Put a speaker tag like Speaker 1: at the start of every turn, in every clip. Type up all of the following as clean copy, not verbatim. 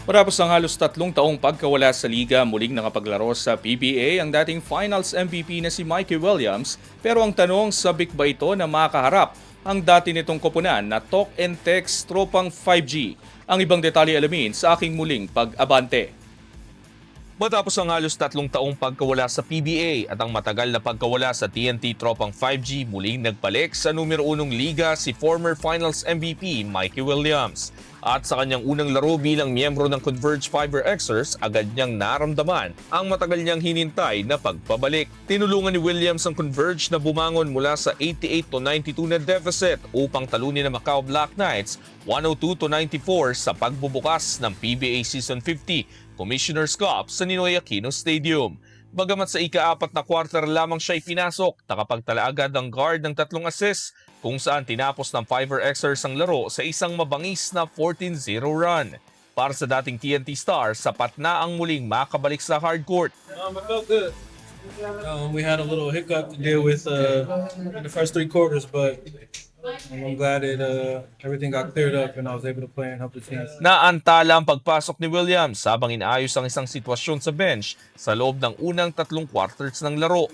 Speaker 1: Matapos ang halos 3 taong pagkawala sa liga, muling nakapaglaro sa PBA ang dating Finals MVP na si Mikey Williams, pero ang tanong, sabik ba ito na makaharap ang dati nitong koponan na talk and text tropang 5G? Ang ibang detalye alamin sa aking muling pag-abante. Matapos ang halos 3 taong pagkawala sa PBA at ang matagal na pagkawala sa TNT Tropang 5G, muling nagbalik sa numero 1 liga si former Finals MVP Mikey Williams. At sa kanyang unang laro bilang miyembro ng Converge Fiber Xers, agad niyang naramdaman ang matagal niyang hinintay na pagpabalik. Tinulungan ni Williams ang Converge na bumangon mula sa 88-92 na deficit upang talunin ang Macau Black Knights 102-94 sa pagbubukas ng PBA Season 50 Commissioner's Cup sa Ninoy Aquino Stadium. Bagamat sa ika-4 na quarter lamang siya ipinasok, nakapagtala agad ang guard ng 3 assists kung saan tinapos ng Fiver Xers ang laro sa isang mabangis na 14-0 run. Para sa dating TNT star, sapat na ang muling makabalik sa hardcourt.
Speaker 2: It felt good. We had a little hiccup to deal with in the first 3 quarters, but I'm glad everything got cleared up and I was able to play and help the team.
Speaker 1: Naantala ang pagpasok ni Williams habang inaayos ang isang sitwasyon sa bench sa loob ng unang 3 quarters ng laro.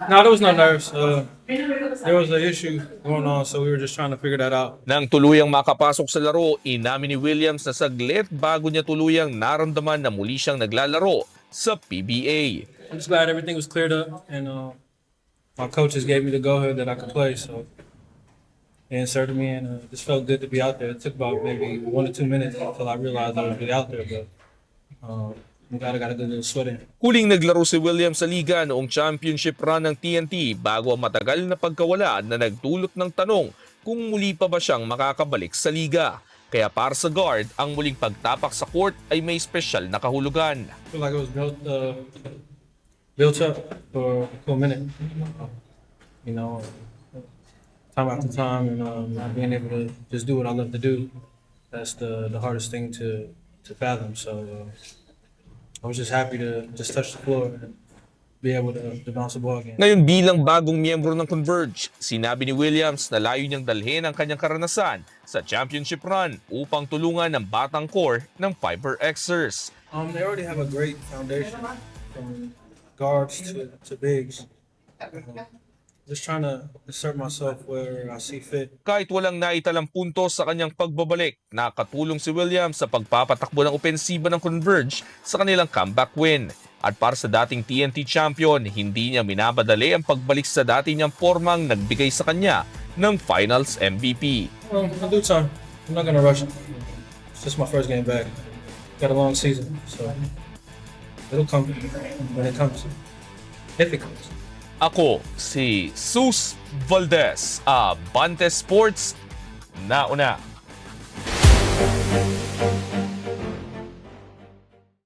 Speaker 2: No, there was no nerves. There was an issue going on, so we were just trying to figure that out.
Speaker 1: Nang tuluyang makapasok sa laro, inamin ni Williams na saglit bago niya tuluyang naramdaman na muli siyang naglalaro sa PBA.
Speaker 2: I'm just glad everything was cleared up and my coaches gave me the go-ahead that I could play, so they inserted me and it just felt good to be out there. It took about maybe 1 to 2 minutes until I realized I would be out there, but I'm glad I got a good little sweat in.
Speaker 1: Huling naglaro si Williams sa liga noong championship run ng TNT bago ang matagal na pagkawala na nagdulot ng tanong kung muli pa ba siyang makakabalik sa liga. Kaya para sa guard, ang muling pagtapak sa court ay may espesyal na kahulugan.
Speaker 2: I feel like it was built up for a cool minute. You know, time after time, and being able to just do what I love to do. That's the hardest thing to fathom. So I was just happy to just touch the floor and be able to bounce the ball again.
Speaker 1: Ngayon bilang bagong miyembro ng Converge, sinabi ni Williams na layo niyang dalhin ang kanyang karanasan sa championship run upang tulungan ang batang core ng Fiber Xers.
Speaker 2: They already have a great foundation from guards to bigs. Just trying to insert myself where I see fit.
Speaker 1: Kahit walang naitalang puntos sa kanyang pagbabalik, nakatulong si Williams sa pagpapatakbo ng opensiba ng Converge sa kanilang comeback win. At para sa dating TNT champion, hindi niya minabadali ang pagbalik sa dati niyang formang nagbigay sa kanya ng Finals MVP.
Speaker 2: In due time. I'm not gonna rush it. It's just my first game back. Got a long season, so it'll come when it comes. If it comes.
Speaker 1: Ako si Sus Valdez, Abante Sports, nauna.